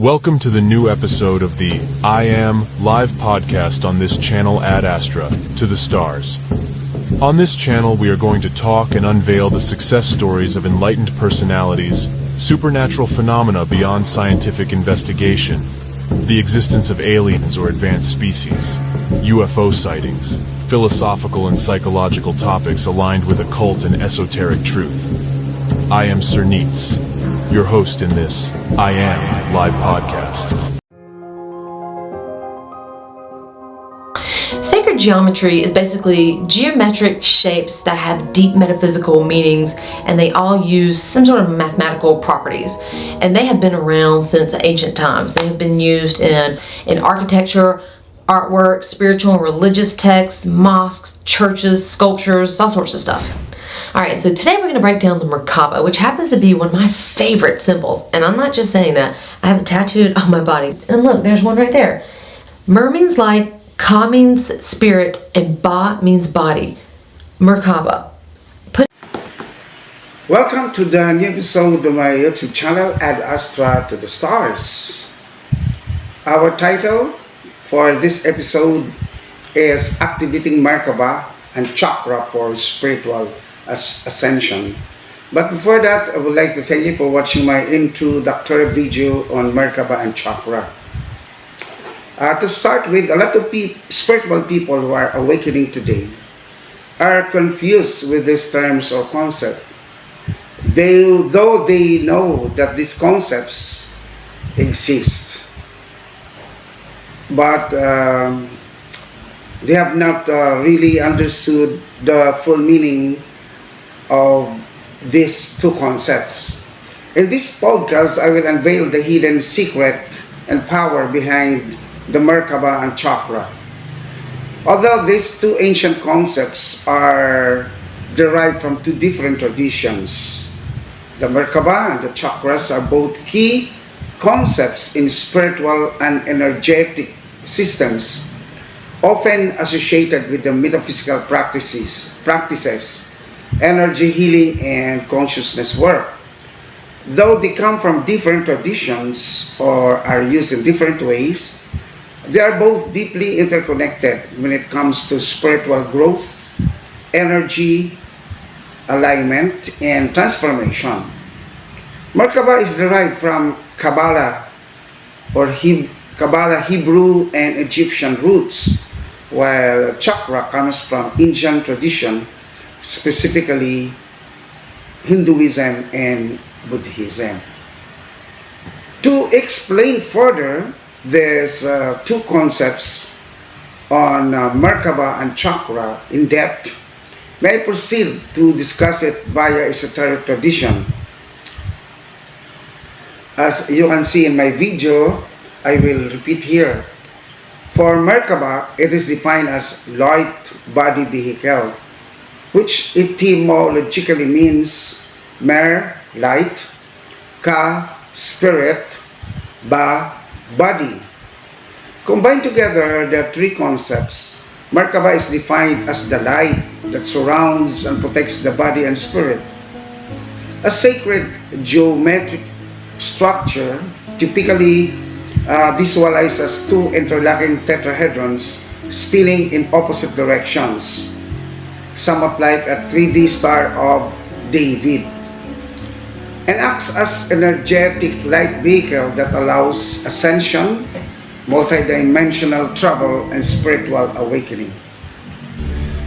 Welcome to the new episode of the I Am live podcast on this channel at Astra, to the stars. On this channel we are going to talk and unveil the success stories of enlightened personalities, supernatural phenomena beyond scientific investigation, the existence of aliens or advanced species, UFO sightings, philosophical and psychological topics aligned with occult and esoteric truth. I am Sir Neats, your host in this I Am live podcast. Sacred geometry is basically geometric shapes that have deep metaphysical meanings, and they all use some sort of mathematical properties. And they have been around since ancient times. They have been used in architecture, artwork, spiritual and religious texts, mosques, churches, sculptures, all sorts of stuff. Alright, so today we're going to break down the Merkaba, which happens to be one of my favorite symbols. And I'm not just saying that. I have it tattooed on my body. And look, there's one right there. Mer means light, Ka means spirit, and Ba means body. Merkaba. Welcome to the new episode of my YouTube channel, Add Astra to the Stars. Our title for this episode is Activating Merkaba and Chakra for Spiritual Ascension. But before that, I would like to thank you for watching my introductory video on Merkaba and Chakra. To start with, a lot of spiritual people who are awakening today are confused with these terms or concepts. Though they know that these concepts exist, but they have not really understood the full meaning of these two concepts. In this podcast, I will unveil the hidden secret and power behind the Merkaba and Chakra. Although these two ancient concepts are derived from two different traditions, the Merkaba and the Chakras are both key concepts in spiritual and energetic systems, often associated with the metaphysical practices, energy healing, and consciousness work. Though they come from different traditions or are used in different ways, they are both deeply interconnected when it comes to spiritual growth, energy, alignment, and transformation. Merkaba is derived from Kabala or Kabala-Hebrew and Egyptian roots, while Chakra comes from Indian tradition, specifically Hinduism and Buddhism. To explain further these two concepts on Merkaba and Chakra in depth, may I proceed to discuss it via esoteric tradition. As you can see in my video, I will repeat here. For Merkaba, it is defined as light body vehicle, which etymologically means Mer, light, Ka, spirit, Ba, body. Combined together, the three concepts, Merkaba is defined as the light that surrounds and protects the body and spirit. A sacred geometric structure typically visualized as two interlocking tetrahedrons spinning in opposite directions, somewhat like a 3D Star of David, and acts as energetic light vehicle that allows ascension, multidimensional travel, and spiritual awakening.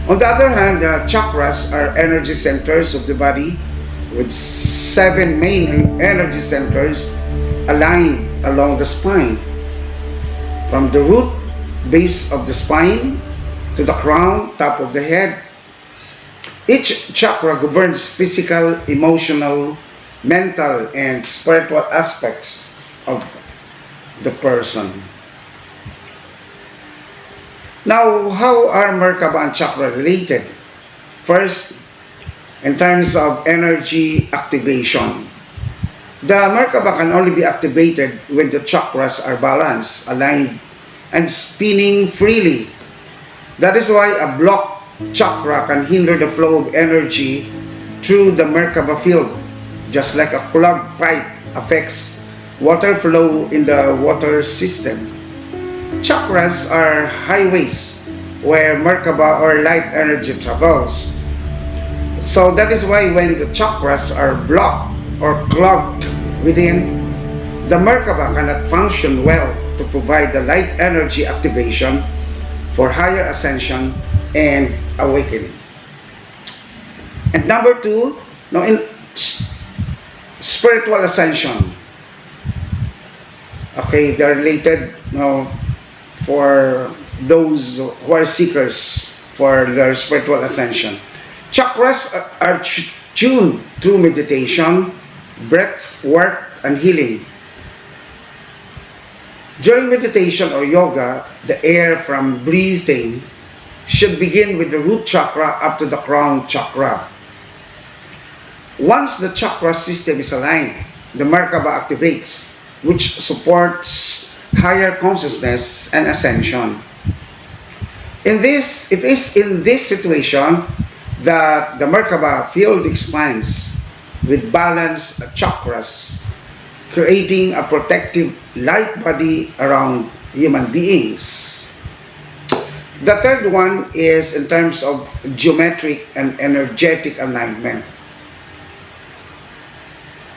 On the other hand, the chakras are energy centers of the body, with 7 main energy centers aligned along the spine, from the root base of the spine to the crown, top of the head. Each chakra governs physical, emotional, mental, and spiritual aspects of the person. Now, how are Merkaba and Chakra related? First, in terms of energy activation, the Merkaba can only be activated when the chakras are balanced, aligned, and spinning freely. That is why a blocked chakra can hinder the flow of energy through the Merkaba field, just like a clogged pipe affects water flow in the water system. Chakras are highways where Merkaba or light energy travels. So that is why when the chakras are blocked or clogged within, the Merkaba cannot function well to provide the light energy activation for higher ascension and awakening. And number two, no, in spiritual ascension. Okay, they're related, no, for those who are seekers for their spiritual ascension. Chakras are tuned through meditation, breath work, and healing. During meditation or yoga, the air from breathing should begin with the root chakra up to the crown chakra. Once the chakra system is aligned, the Merkaba activates, which supports higher consciousness and ascension. It is in this situation that the Merkaba field expands with balanced chakras, creating a protective light body around human beings. The third one is in terms of geometric and energetic alignment,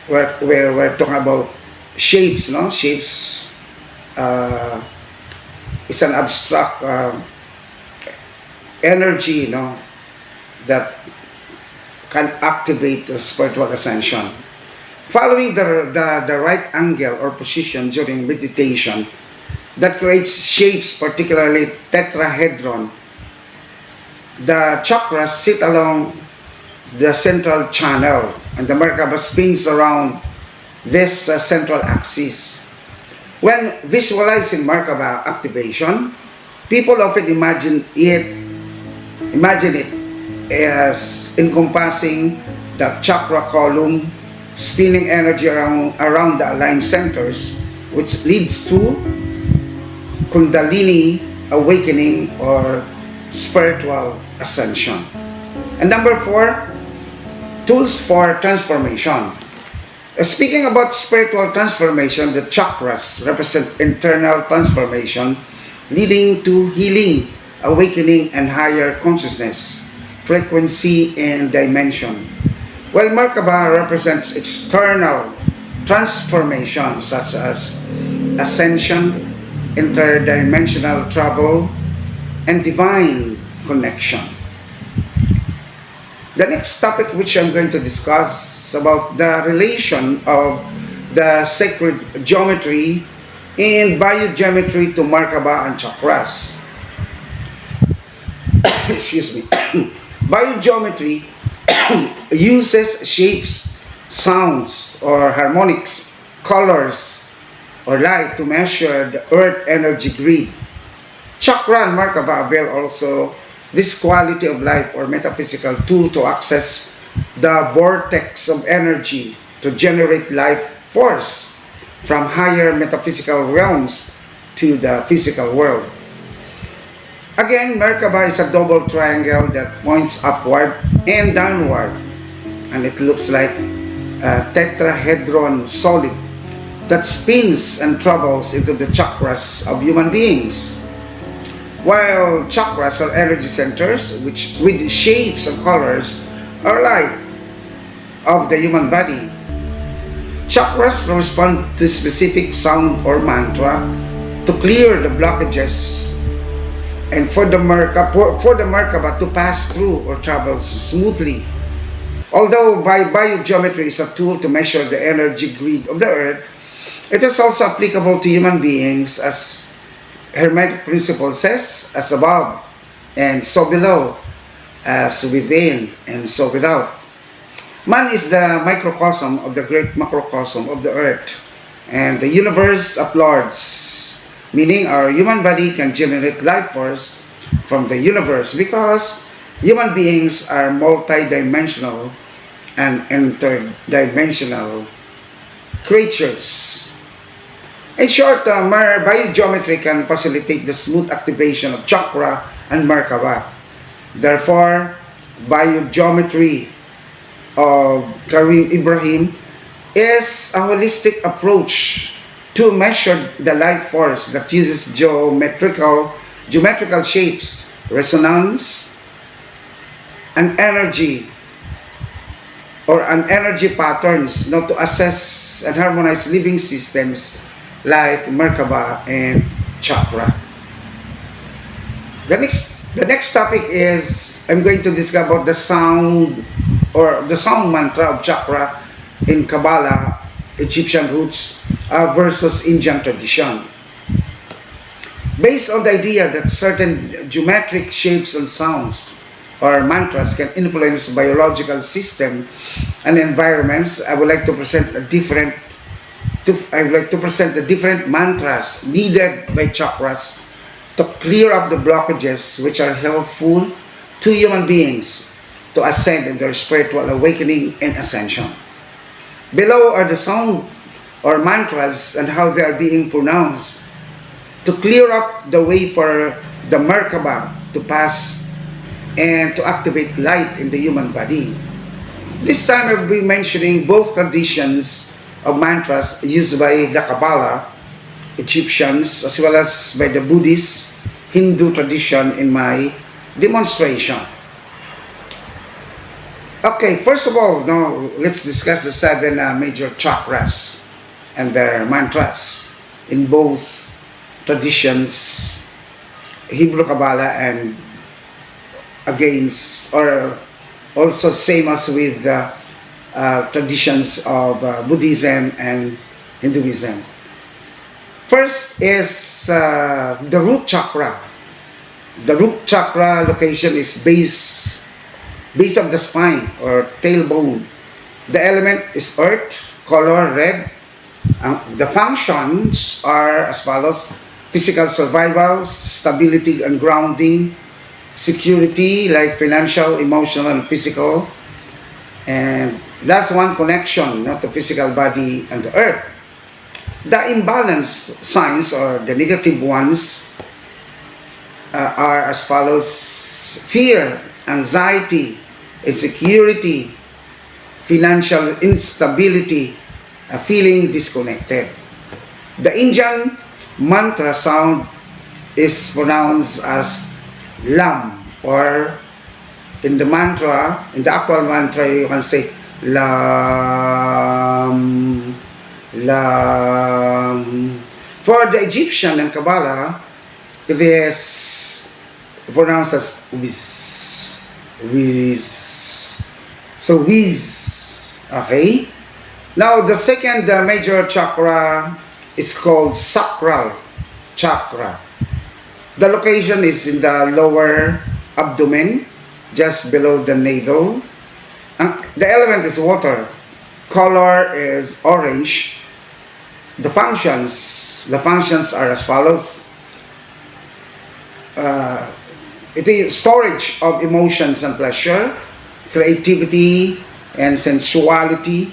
where we're talking about shapes, no? Shapes is an abstract energy, no, that can activate the spiritual ascension. Following the right angle or position during meditation that creates shapes, particularly tetrahedron. The chakras sit along the central channel and the Merkaba spins around this central axis. When visualizing Merkaba activation, people often imagine it as encompassing the chakra column, spinning energy around the aligned centers, which leads to Kundalini awakening or spiritual ascension. And number 4, tools for transformation. Speaking about spiritual transformation, the chakras represent internal transformation leading to healing, awakening, and higher consciousness, frequency, and dimension. While Merkaba represents external transformation such as ascension, interdimensional travel, and divine connection. The next topic which I'm going to discuss is about the relation of the sacred geometry and biogeometry to Merkaba and chakras. Excuse me. Biogeometry uses shapes, sounds, or harmonics, colors, or light to measure the earth energy grid. Chakra and Merkaba avail also this quality of life or metaphysical tool to access the vortex of energy to generate life force from higher metaphysical realms to the physical world. Again, Merkaba is a double triangle that points upward and downward, and it looks like a tetrahedron solid that spins and travels into the chakras of human beings. While chakras are energy centers, which with shapes and colors are light of the human body. Chakras respond to specific sound or mantra to clear the blockages and for the Merkaba to pass through or travel smoothly. Although biogeometry is a tool to measure the energy grid of the earth, it is also applicable to human beings as Hermetic principle says, as above and so below, as within and so without. Man is the microcosm of the great macrocosm of the earth, and the universe at large, meaning our human body can generate life force from the universe because human beings are multidimensional and interdimensional creatures. In short, biogeometry can facilitate the smooth activation of chakra and Merkaba. Therefore, biogeometry of Karim Ibrahim is a holistic approach to measure the life force that uses geometrical shapes, resonance, and energy patterns, to assess and harmonize living systems like Merkaba and Chakra. The next topic is I'm going to discuss about the sound mantra of chakra in Kabbalah, Egyptian roots versus Indian tradition. Based on the idea that certain geometric shapes and sounds or mantras can influence biological system and environments, I would like to present the different mantras needed by chakras to clear up the blockages which are helpful to human beings to ascend in their spiritual awakening and ascension. Below are the sound or mantras and how they are being pronounced to clear up the way for the Merkaba to pass and to activate light in the human body. This time I will be mentioning both traditions of mantras used by the Kabbalah, Egyptians, as well as by the Buddhist, Hindu tradition in my demonstration. Okay, first of all, now let's discuss the 7 major chakras and their mantras in both traditions, Hebrew Kabbalah and against, or also same as with traditions of Buddhism and Hinduism. First is the root chakra. The root chakra location is base of the spine or tailbone. The element is earth, color red. The functions are as follows: physical survival, stability and grounding, security like financial, emotional, and physical, and last one, connection, not the physical body and the earth. The imbalance signs or the negative ones are as follows: fear, anxiety, insecurity, financial instability, feeling disconnected. The Indian mantra sound is pronounced as lam, or in the actual mantra, you can say lam, lam. For the Egyptian and Kabbalah, it is pronounced as whiz, whiz. So whiz, okay? Now the second major chakra is called sacral chakra. The location is in the lower abdomen, just below the navel. The element is water. Color is orange. The functions are as follows. It is storage of emotions and pleasure, creativity and sensuality,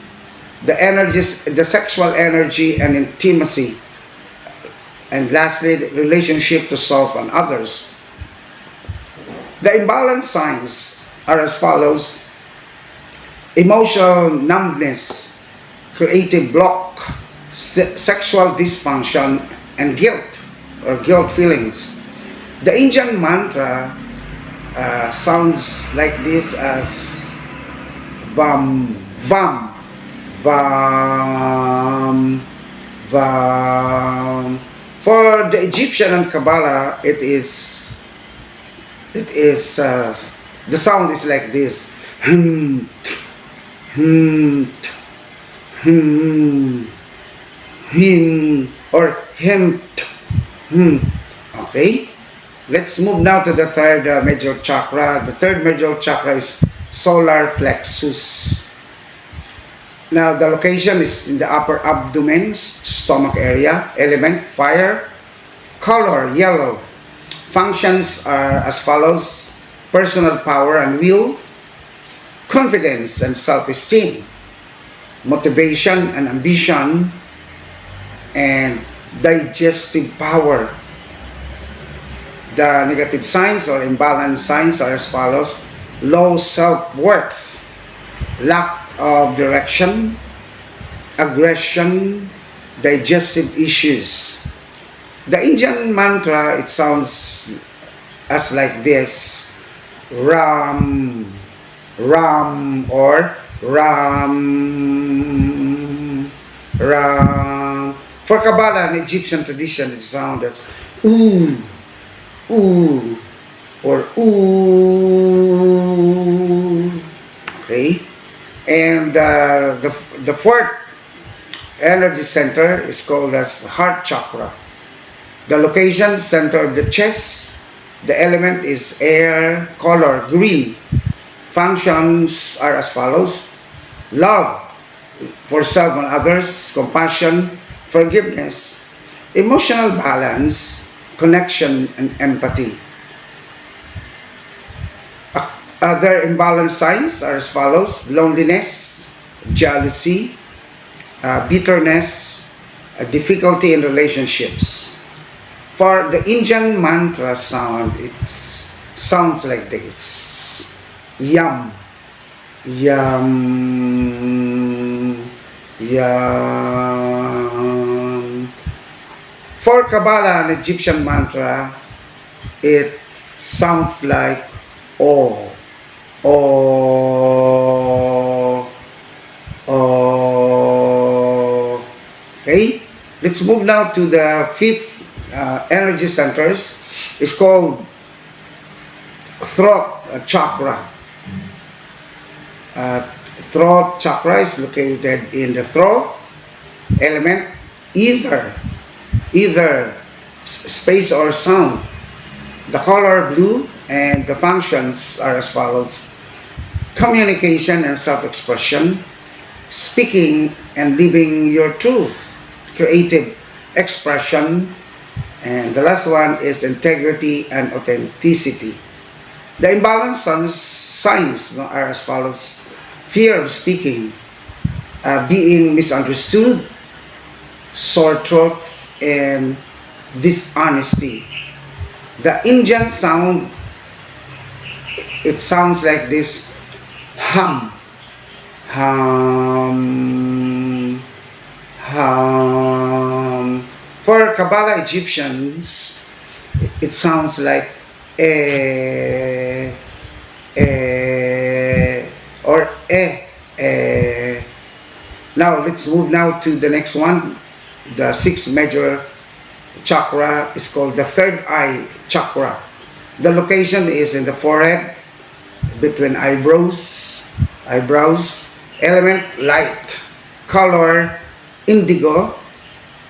the sexual energy and intimacy, and lastly, the relationship to self and others. The imbalance signs are as follows: emotional numbness, creative block, sexual dysfunction, and guilt or guilt feelings. The Indian mantra sounds like this as vam, vam, vam, vam. For the Egyptian and Kabbalah, it is the sound is like this: hmm, hmm, hmm, him, or him, hmm. Okay, let's move now to the third major chakra. The third major chakra is solar plexus. Now the location is in the upper abdomen, stomach area. Element fire. Color yellow. Functions are as follows: personal power and will, confidence and self-esteem, motivation and ambition, and digestive power. The negative signs or imbalance signs are as follows: low self-worth, lack of direction, aggression, digestive issues. The Indian mantra, it sounds as like this: Ram, Ram, or Ram, Ram. For Kabbalah and Egyptian tradition, it sounds as Ooh, Ooh, or Ooh. Okay? And the fourth energy center is called as heart chakra. The location, center of the chest. The element is air, color green. Functions are as follows: love for self and others, compassion, forgiveness, emotional balance, connection, and empathy. Other imbalance signs are as follows: loneliness, jealousy, bitterness, difficulty in relationships. For the Indian mantra sound, it sounds like this: Yam, Yam, Yam. For Kabbalah and Egyptian mantra, it sounds like O, O, O. Okay, let's move now to the fifth energy centers. It's called throat chakra. Throat chakra is located in the throat. Element either space or sound. The color blue, and the functions are as follows: communication and self-expression, speaking and living your truth, creative expression, and the last one is integrity and authenticity. The imbalance signs are as follows: fear of speaking, being misunderstood, sore throat, and dishonesty. The Indian sound, it sounds like this: hum, hum, hum. For Kabbalah Egyptians, it sounds like or Now let's move now to the next one. The sixth major chakra is called the third eye chakra. The location is in the forehead, between eyebrows. Element light, color indigo,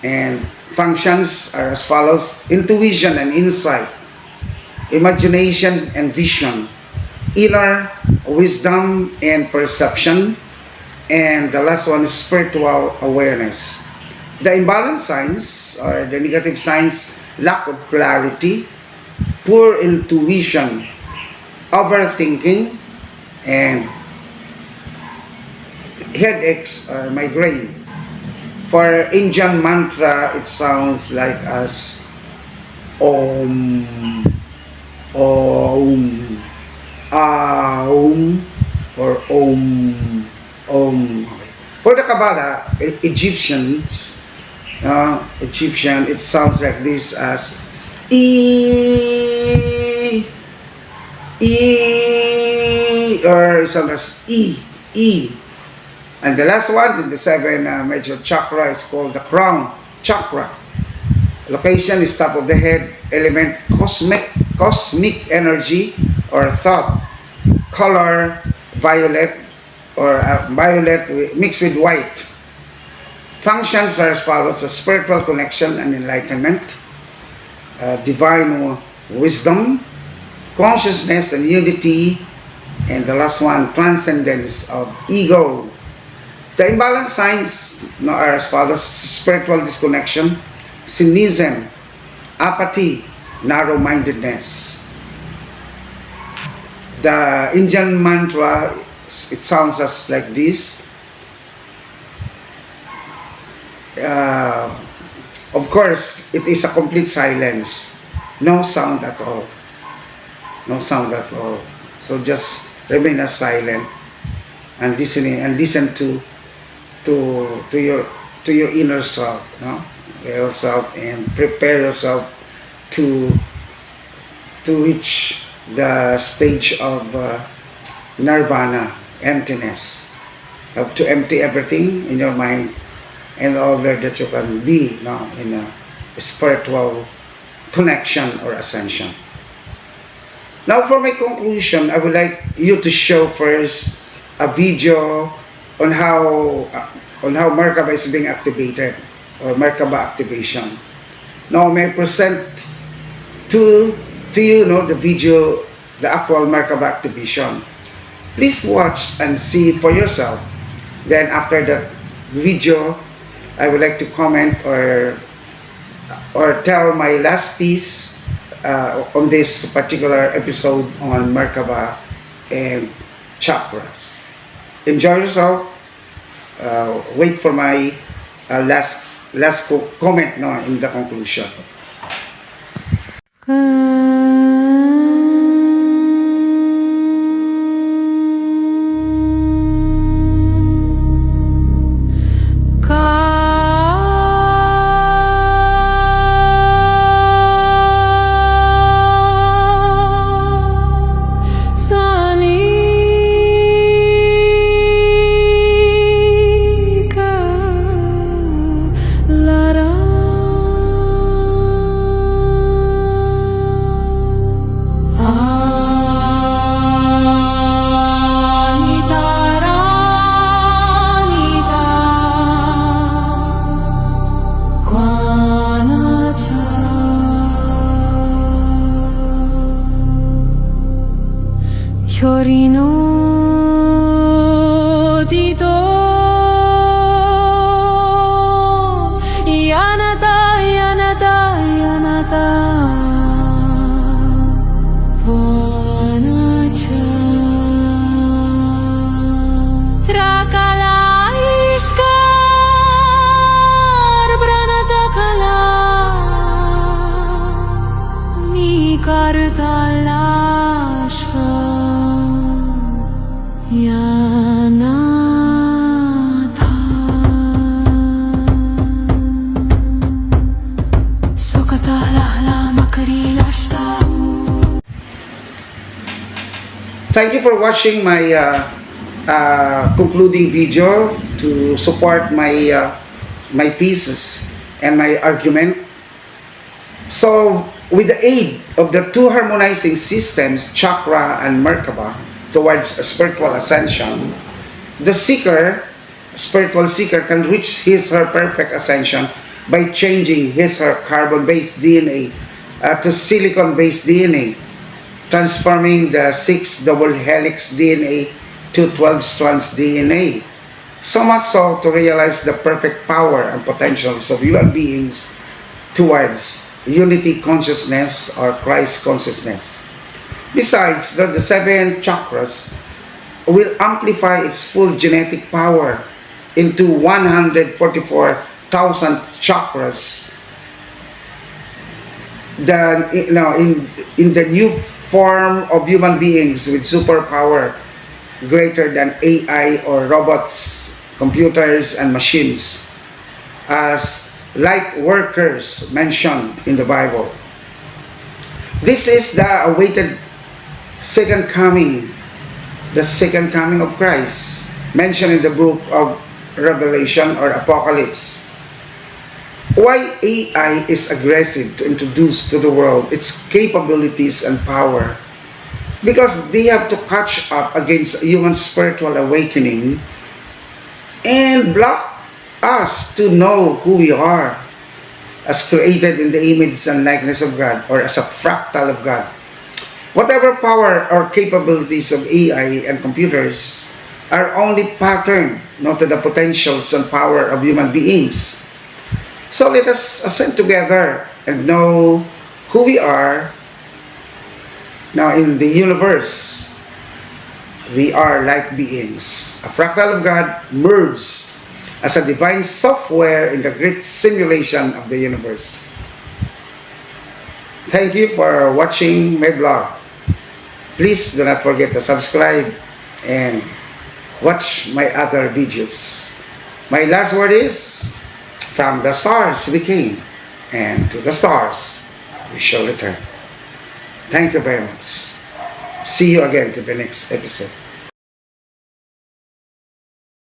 and functions are as follows: intuition and insight, imagination and vision, inner wisdom and perception, and the last one is spiritual awareness. The imbalance signs or the negative signs: lack of clarity, poor intuition, overthinking, and headaches or migraine. For Indian mantra, it sounds like as Om, Om, Aum, or Om, Om. Okay. For the Kabbalah, Egyptian, it sounds like this as E, E, or it sounds as E, E. And the last one in the seven major chakra is called the crown chakra. Location is top of the head. Element cosmic energy or thought. Color violet or violet mixed with white. Functions are as follows: a spiritual connection and enlightenment, divine wisdom, consciousness and unity, and the last one, transcendence of ego. The imbalance signs are as follows: spiritual disconnection, cynicism, apathy, narrow-mindedness. The Indian mantra, it sounds as like this. Of course, it is a complete silence. No sound at all. No sound at all. So just remain as silent and listen to to your inner self, no? Yourself, and prepare yourself to reach the stage of nirvana, emptiness. You have to empty everything in your mind in order that you can be, no, in a spiritual connection or ascension. Now for my conclusion, I would like you to show first a video on how Merkaba is being activated, or Merkaba activation. Now may I present to you, no, the video, the actual Merkaba activation. Please watch and see for yourself. Then after the video, I would like to comment or tell my last piece on this particular episode on Merkaba and chakras. Enjoy yourself. Wait for my last comment, no, in the conclusion. Thank you for watching my concluding video to support my my pieces and my argument. So, with the aid of the two harmonizing systems, chakra and Merkaba, towards a spiritual ascension, the spiritual seeker can reach his or her perfect ascension by changing his or her carbon-based DNA to silicon-based DNA, transforming the 6 double helix DNA to 12 strands DNA. So much so to realize the perfect power and potentials of human beings towards unity consciousness or Christ consciousness. Besides, the 7 chakras will amplify its full genetic power into 144,000 chakras. In the new form of human beings with superpower greater than AI or robots, computers, and machines, as light workers mentioned in the Bible. This is the awaited second coming of Christ, mentioned in the book of Revelation or Apocalypse. Why AI is aggressive to introduce to the world its capabilities and power? Because they have to catch up against human spiritual awakening and block us to know who we are as created in the image and likeness of God, or as a fractal of God. Whatever power or capabilities of AI and computers are only patterned, not to the potentials and power of human beings. So let us ascend together and know who we are. Now in the universe, we are light beings, a fractal of God merged as a divine software in the great simulation of the universe. Thank you for watching my blog. Please do not forget to subscribe and watch my other videos. My last word is, From the stars we came, and to the stars we shall return. Thank you very much. See you again to the next episode.